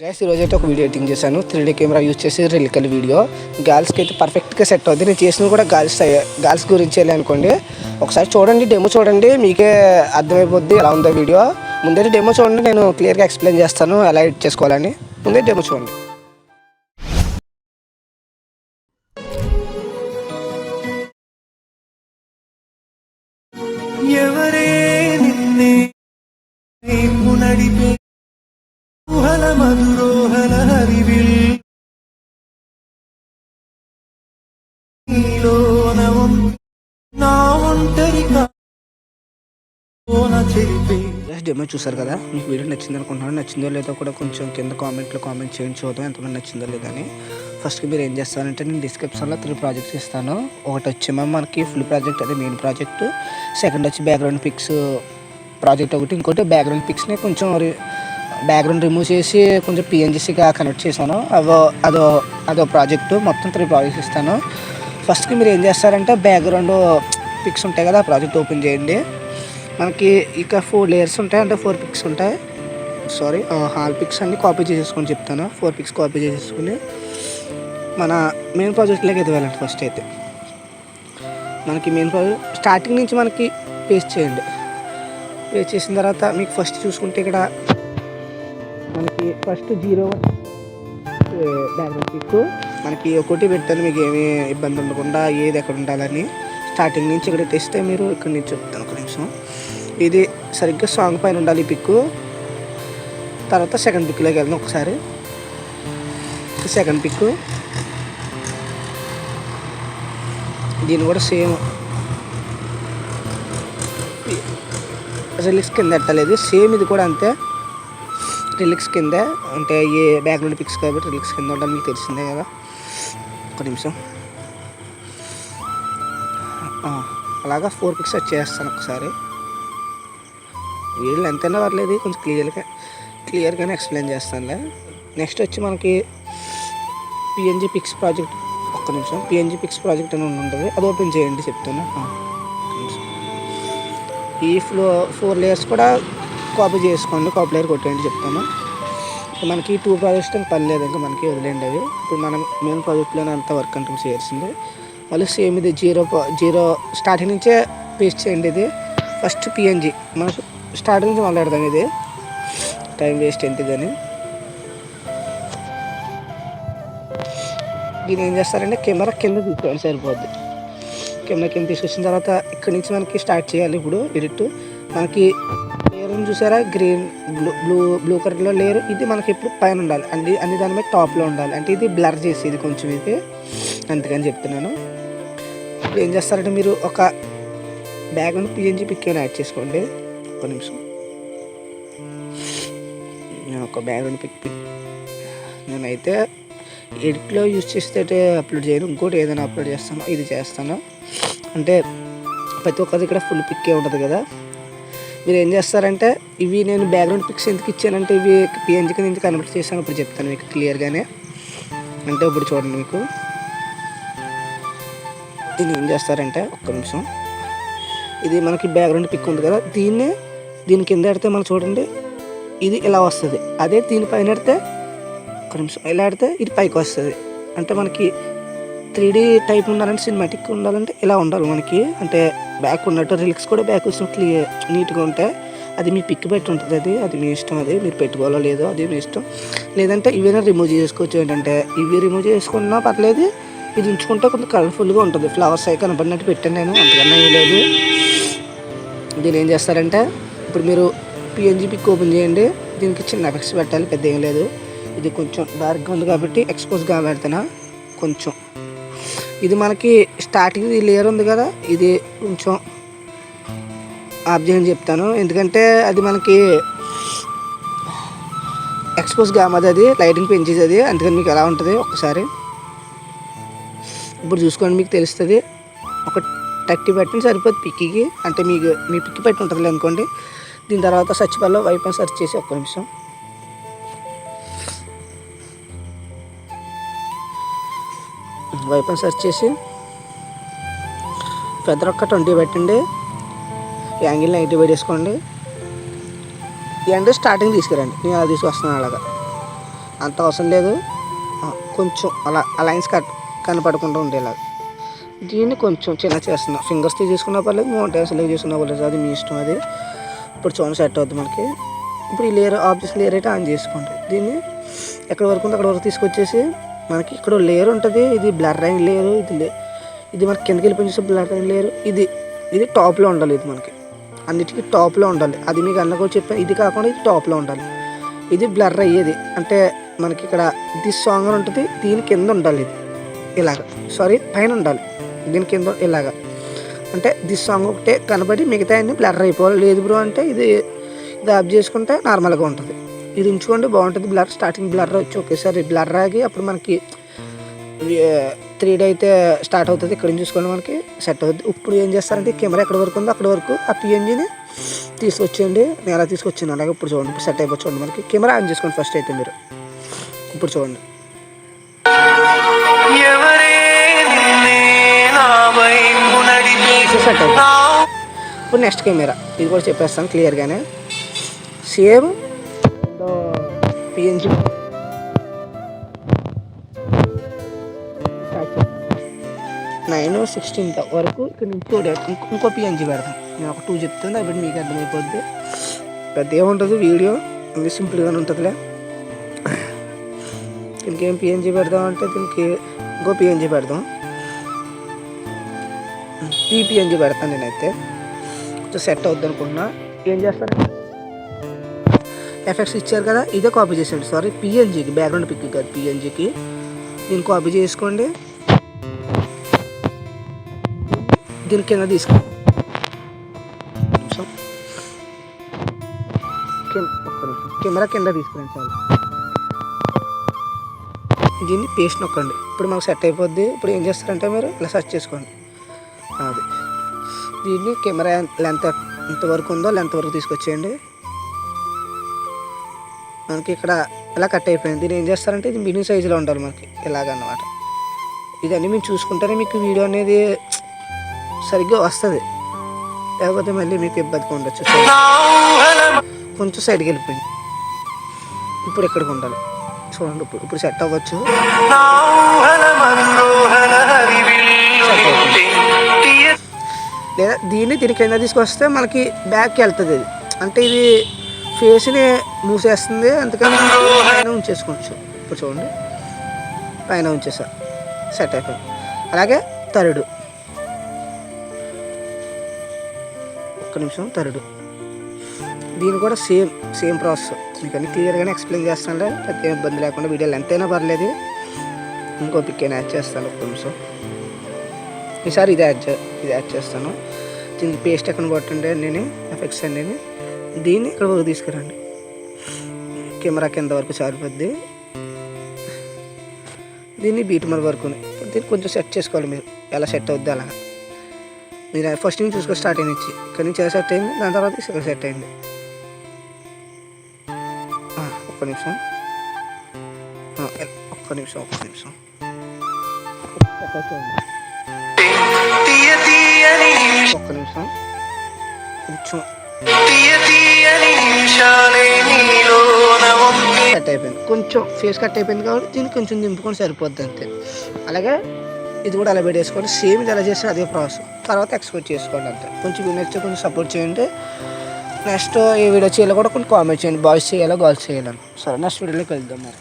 Guys ఈరోజు అయితే ఒక వీడియో ఎడిటింగ్ చేశాను. 3D కెమెరా యూజ్ చేసి రిలికల్ వీడియో గర్ల్స్కి అయితే పర్ఫెక్ట్గా సెట్ అవుతుంది. నేను చేసినవి కూడా గర్ల్స్ గురించి అనుకోండి. ఒకసారి చూడండి, డెమో చూడండి, మీకే అర్థమైపోద్ది ఎలా ఉందో వీడియో. ముందైతే డెమో చూడండి, నేను క్లియర్గా ఎక్స్ప్లెయిన్ చేస్తాను ఎలా ఎడిట్ చేసుకోవాలని. ముందే డెమో చూడండి. ఎవరే నిన్నే నడిపే మధురోహల హరివిల్ డెమో చూసారు కదా, మీకు వీడియో నచ్చింది అనుకుంటున్నాను. నచ్చిందో లేదో కూడా కొంచెం కింద కామెంట్ చేయండి, చూద్దాం ఎంతమంది నచ్చిందో లేదని. ఫస్ట్కి మీరు ఏం చేస్తారంటే, నేను డిస్క్రిప్షన్లో 3 ప్రాజెక్ట్స్ ఇస్తాను. ఒకటి వచ్చేమో మనకి ఫుల్ ప్రాజెక్ట్, అదే మెయిన్ ప్రాజెక్ట్. సెకండ్ వచ్చి బ్యాక్గ్రౌండ్ పిక్స్ ప్రాజెక్ట్ ఒకటి. ఇంకోటి బ్యాక్గ్రౌండ్ పిక్స్ని కొంచెం బ్యాక్గ్రౌండ్ రిమూవ్ చేసి కొంచెం పిఎన్జిసిగా కనెక్ట్ చేశాను. అదో ప్రాజెక్టు. మొత్తం 3 ప్రాజెక్ట్స్ ఇస్తాను. ఫస్ట్కి మీరు ఏం చేస్తారంటే, బ్యాక్గ్రౌండ్ పిక్స్ ఉంటాయి కదా, ఆ ప్రాజెక్ట్ ఓపెన్ చేయండి. మనకి ఇక 4 లేయర్స్ ఉంటాయి, అంటే 4 పిక్స్ ఉంటాయి. హాల్ పిక్స్ అన్ని కాపీ చేసేసుకొని చెప్తాను. 4 పిక్స్ కాపీ చేసేసుకుని మన మెయిన్ ప్రాజెక్ట్లోకి అయితే వెళ్ళండి. ఫస్ట్ అయితే మనకి మెయిన్ ప్రాజెక్ట్ స్టార్టింగ్ నుంచి మనకి పేస్ట్ చేయండి. పేస్ట్ చేసిన తర్వాత మీకు ఫస్ట్ చూసుకుంటే ఇక్కడ మనకి ఫస్ట్ 0 బ్యాక్గ్రౌండ్ పిక్ మనకి ఒకటి పెట్టాను, మీకు ఏమీ ఇబ్బంది ఉండకుండా ఏది ఎక్కడ ఉండాలని. స్టార్టింగ్ నుంచి ఇక్కడ తెస్తే మీరు ఇక్కడ నుంచి చెప్తాను ఒక నిమిషం. ఇది సరిగ్గా సాంగ్ పైన ఉండాలి ఈ పిక్. తర్వాత సెకండ్ పిక్లోకి వెళ్దాం ఒకసారి. సెకండ్ పిక్ దీన్ని కూడా సేమ్ రిలిక్స్ కింద ఎట్టలేదు, సేమ్ ఇది కూడా అంతే. రిలిక్స్ కింద అంటే ఏ బ్యాక్గ్రౌండ్ పిక్స్ కాబట్టి రిలిక్స్ కింద ఉండాలి, మీకు తెలిసిందే కదా. ఒక నిమిషం. అలాగా 4 పిక్స్ చేస్తాను ఒకసారి. వీళ్ళు ఎంతైనా పర్లేదు, కొంచెం క్లియర్గానే ఎక్స్ప్లెయిన్ చేస్తానులే. నెక్స్ట్ వచ్చి మనకి పిఎన్జీ పిక్స్ ప్రాజెక్ట్. ఒక్క నిమిషం. పిఎన్జీ పిక్స్ ప్రాజెక్ట్ అని ఉంటుంది, అది ఓపెన్ చేయండి చెప్తాను. ఈ 4 లేయర్స్ కూడా కాపీ చేసుకోండి, కాపీ లేయర్ కొట్టేయండి చెప్తాను. మనకి 2 ప్రాజెక్ట్స్ అని పని లేదు, ఇంకా మనకి వదిలేండి అవి. ఇప్పుడు మనం మెయిన్ ప్రాజెక్ట్లోనే అంత వర్క్ కంట్రోల్ చేయాల్సిందే. మళ్ళీ సేమ్ ఇది 0 స్టార్టింగ్ నుంచే పేస్ట్ చేయండి. ఇది ఫస్ట్ పిఎన్జీ మనం స్టార్టింగ్ నుంచి మాట్లాడదాం. ఇది టైం వేస్ట్ ఏంటిదని. దీన్ని ఏం చేస్తారంటే, కెమెరా కింద తీసుకోవాలి, సరిపోద్ది. కెమెరా కింద తీసుకొచ్చిన తర్వాత ఇక్కడ నుంచి మనకి స్టార్ట్ చేయాలి. ఇప్పుడు ఎడిట్ మనకి లేయర్ చూసారా, గ్రీన్ బ్లూ కలర్లో లేయర్. ఇది మనకి ఎప్పుడు పైన ఉండాలి, అన్ని దాని మీద టాప్లో ఉండాలి. అంటే ఇది బ్లర్ చేసేది కొంచెం, ఇది అందుకని చెప్తున్నాను. ఇప్పుడు ఏం చేస్తారంటే, మీరు ఒక బ్యాక్గ్రౌండ్ పిఎన్జీ పిక్ అని యాడ్ చేసుకోండి. ఒక నిమిషం. ఒక బ్యాక్గ్రౌండ్ పిక్ నేనైతే ఎడిట్లో యూజ్ చేస్తే అప్లోడ్ చేయను, ఇంకోటి ఏదైనా అప్లోడ్ చేస్తాను. ఇది చేస్తాను అంటే ప్రతి ఒక్కరి ఇక్కడ ఫుల్ పిక్కే ఉంటుంది కదా. మీరు ఏం చేస్తారంటే, ఇవి నేను బ్యాక్గ్రౌండ్ పిక్స్ ఎందుకు ఇచ్చానంటే, ఇవి పిఎన్జీకి నుంచి కన్వర్ట్ చేశాను. ఇప్పుడు చెప్తాను మీకు క్లియర్గానే. అంటే ఇప్పుడు చూడండి, మీకు దీన్ని ఏం చేస్తారంటే, ఒక్క నిమిషం. ఇది మనకి బ్యాక్గ్రౌండ్ పిక్ ఉంది కదా, దీని కింద పెడితే మనం చూడండి ఇది ఇలా వస్తుంది. అదే దీనిపైన పెడితే ఒక్క నిమిషం ఇలా పెడితే ఇది పైకి వస్తుంది. అంటే మనకి 3D టైప్ ఉండాలంటే, సినిమాటిక్ ఉండాలంటే ఇలా ఉండాలి మనకి. అంటే బ్యాక్ ఉన్నట్టు రిలిక్స్ కూడా బ్యాక్ వచ్చినట్టు నీట్గా ఉంటే అది మీ పిక్ పెట్టి ఉంటుంది. అది మీ ఇష్టం, అది మీరు పెట్టుకోవాలో లేదో అది మీ ఇష్టం. లేదంటే ఇవైనా రిమూవ్ చేసుకోవచ్చు. ఏంటంటే ఇవి రిమూవ్ చేసుకున్నా పర్లేదు, ఇది ఉంచుకుంటే కొంచెం కలర్ఫుల్గా ఉంటుంది. ఫ్లవర్స్ అవి కనపడినట్టు పెట్టాను నేను, అంతకన్నా ఏం లేదు. దీన్ని ఏం చేస్తారంటే, ఇప్పుడు మీరు పిఎన్జీ పిక్ ఓపెన్ చేయండి. దీనికి చిన్న ఎఫెక్ట్స్ పెట్టాలి, పెద్ద ఏం లేదు. ఇది కొంచెం డార్క్గా ఉంది కాబట్టి ఎక్స్పోజ్గా పెడుతున్నా కొంచెం. ఇది మనకి స్టార్టింగ్ ఈ లేయర్ ఉంది కదా, ఇది కొంచెం ఆఫ్ చేయని చెప్తాను. ఎందుకంటే అది మనకి ఎక్స్పోజ్ కామది, అది లైటింగ్ పెంచేది అది, అందుకని మీకు ఎలా ఉంటుంది ఒక్కసారి ఇప్పుడు చూసుకోండి, మీకు తెలుస్తుంది. ఒక 30 పెట్టండి సరిపోతుంది పిక్కి. అంటే మీ పిక్ పెట్టి ఉంటుంది అనుకోండి. దీని తర్వాత సర్చ్ బార్లో వైప్ అని సెర్చ్ చేసి, ఒక్క నిమిషం. వైప్ అని సెర్చ్ చేసి ఫెదర్ ఒక్క 20 పెట్టండి. యాంగిల్ 90 పెట్టేసుకోండి. ఈ అంటే స్టార్టింగ్ తీసుకురండి, నేను అలా తీసుకొస్తున్నాను. అలాగా అంత అవసరం లేదు. కొంచెం అలా లైన్స్ కనపడకుండా ఉండేలాగా దీన్ని కొంచెం చిన్న చేస్తున్నా. ఫింగర్స్తో చేసుకున్నా పర్లేదు, మౌంటైన్స్ లేక చేసుకున్నా పర్లేదు, అది మీ ఇష్టం. అది ఇప్పుడు చూడండి సెట్ అవుద్ది మనకి. ఇప్పుడు ఈ లేయర్ ఆబ్జెక్ట్ లేయర్ అయితే ఆన్ చేసుకోండి. దీన్ని ఎక్కడ వరకు ఉందో అక్కడ వరకు తీసుకొచ్చేసి మనకి ఇక్కడ లేయర్ ఉంటుంది. ఇది బ్లర్ అయిన లేయర్, ఇది మనకి కిందకి వెళ్ళిపోయి చూస్తే బ్లర్ అయిన లేయర్. ఇది టాప్లో ఉండాలి. ఇది మనకి అన్నిటికీ టాప్లో ఉండాలి. అది మీకు అన్న కూడా చెప్పాను. ఇది కాకుండా ఇది టాప్లో ఉండాలి. ఇది బ్లర్ అయ్యేది అంటే మనకి ఇక్కడ దిస్ సాంగ్ అని ఉంటుంది, దీని కింద ఉండాలి. ఇది ఇలాగ పైన ఉండాలి, దీని కింద ఇలాగ. అంటే దిస్ సాంగ్ ఒకటే కనబడి మిగతా అన్ని బ్లర్ అయిపోవాలి. లేదు బ్రో అంటే ఇది ఆఫ్ చేసుకుంటే నార్మల్గా ఉంటుంది. ఇది ఉంచుకోండి, బాగుంటుంది. బ్లర్ స్టార్టింగ్ బ్లర్ వచ్చి ఒకేసారి బ్లర్ ఆగి అప్పుడు మనకి 3D అయితే స్టార్ట్ అవుతుంది. ఇక్కడ చూసుకోండి మనకి సెట్ అవుతుంది. ఇప్పుడు ఏం చేస్తారంటే కెమెరా ఎక్కడ వరకు ఉందో అక్కడ వరకు ఆ పిఎన్జిని తీసుకొచ్చేయండి. నేను ఎలా తీసుకొచ్చాను అలాగే ఇప్పుడు చూడండి. ఇప్పుడు సెట్ అయిపోయి చూడండి మనకి. కెమెరా ఆన్ చేసుకోండి ఫస్ట్ అయితే మీరు. ఇప్పుడు చూడండి సెట్ అయిపోయింది. ఇప్పుడు నెక్స్ట్ కెమెరా ఇది కూడా చెప్పేస్తాను క్లియర్గానే. సేమ్ పిఎన్జి 9/16 వరకు ఇక్కడ నుంచి ఇంకో పిఎన్జి పెడతాం. నేను ఒక 2 చెప్తాను, అప్పుడు మీకు అర్థమైపోద్ది. పెద్ద ఏముంటుంది వీడియో, ఇది సింపుల్గానే ఉంటుందిలే. దీనికి ఏం పిఎన్జి పెడదాం అంటే దీనికి ఇంకో పిఎన్జి పెడదాం. ఈ పిఎన్జి పెడతాను నేనైతే. కొంచెం సెట్ అవుద్ది అనుకుంటున్నా. ఏం చేస్తాను, ఎఫెక్ట్స్ ఇచ్చారు కదా, ఇదే కాపీ చేసేయండి. పిఎన్జికి బ్యాక్గ్రౌండ్ పిక్ కాదు, పిఎన్జికి దీన్ని కాపీ చేసుకోండి. దీని కింద తీసుకోండి. కెమెరా కింద తీసుకురండి చాలు. దీన్ని పేస్ట్ నొక్కండి. ఇప్పుడు మాకు సెట్ అయిపోద్ది. ఇప్పుడు ఏం చేస్తారంటే మీరు ఇలా సెర్చ్ చేసుకోండి. అది దీన్ని కెమెరా లెంత్ ఎంతవరకు ఉందో లెంత్ వరకు తీసుకొచ్చేయండి. మనకి ఇక్కడ ఇలా కట్ అయిపోయింది. దీన్ని ఏం చేస్తారంటే ఇది మీడియం సైజులో ఉండాలి మనకి ఇలాగన్నమాట. ఇదన్నీ మేము చూసుకుంటేనే మీకు వీడియో అనేది సరిగ్గా వస్తుంది, లేకపోతే మళ్ళీ మీకు ఇబ్బందిగా ఉండొచ్చు. కొంచెం సైడ్కి వెళ్ళిపోయింది. ఇప్పుడు ఇక్కడికి ఉండాలి చూడండి. ఇప్పుడు సెట్ అవ్వచ్చు. లేదా దీని కింద తీసుకొస్తే మనకి బ్యాక్కి వెళ్తుంది. ఇది అంటే ఇది ఫేస్ని మూసేస్తుంది, అందుకని పైన ఉంచేసుకోవచ్చు. ఇప్పుడు చూడండి పైన ఉంచేసా, సెట్ అయిపోయింది. అలాగే థర్డ్, ఒక్క నిమిషం. థర్డ్ దీని కూడా సేమ్ ప్రాసెస్ మీకు అన్ని క్లియర్గానే ఎక్స్ప్లెయిన్ చేస్తాను. పెద్ద ఇబ్బంది లేకుండా వీడియోలు ఎంతైనా పర్లేదు. ఇంకో పిక్ అయినా యాడ్ చేస్తాను. ఒక్క నిమిషం. ఈసారి ఇది యాడ్ చేస్తాను. దీనికి పేస్ట్ ఎక్కడ కొట్టండి నేను ఎఫెక్ట్స్ అండి. దీన్ని ఇక్కడ వరకు తీసుకురండి. కెమెరా కింద వరకు సరిపోద్ది. దీన్ని బీట్మర్ వరకు దీన్ని కొంచెం సెట్ చేసుకోవాలి మీరు. ఎలా సెట్ అవుద్ది అలా మీరు ఫస్ట్ నుంచి చూసుకొని స్టార్ట్ అయిన ఇచ్చి ఇక్కడ నుంచి ఎలా సెట్ అయింది, దాని తర్వాత ఇక్కడ సెట్ అయింది. ఒక్క నిమిషం. కొంచెం కట్ అయిపోయింది. కొంచెం ఫేస్ కట్ అయిపోయింది కాబట్టి దీన్ని కొంచెం దింపుకొని సరిపోద్ది అంతే. అలాగే ఇది కూడా అలా పెట్టేసుకోండి. సేమ్ ఇది ఎలా చేస్తే అదే ప్రాసెస్. తర్వాత ఎక్స్పోర్ట్ చేసుకోండి అంతే. కొంచెం నచ్చితే కొంచెం సపోర్ట్ చేయండి. నెక్స్ట్ ఈ వీడియో చేయాలో కూడా కొంచెం కామెంట్ చేయండి. బాయ్స్ చేయాలో గర్ల్స్ చేయాలని. సరే నెక్స్ట్ వీడియోలోకి వెళ్దాం మరి.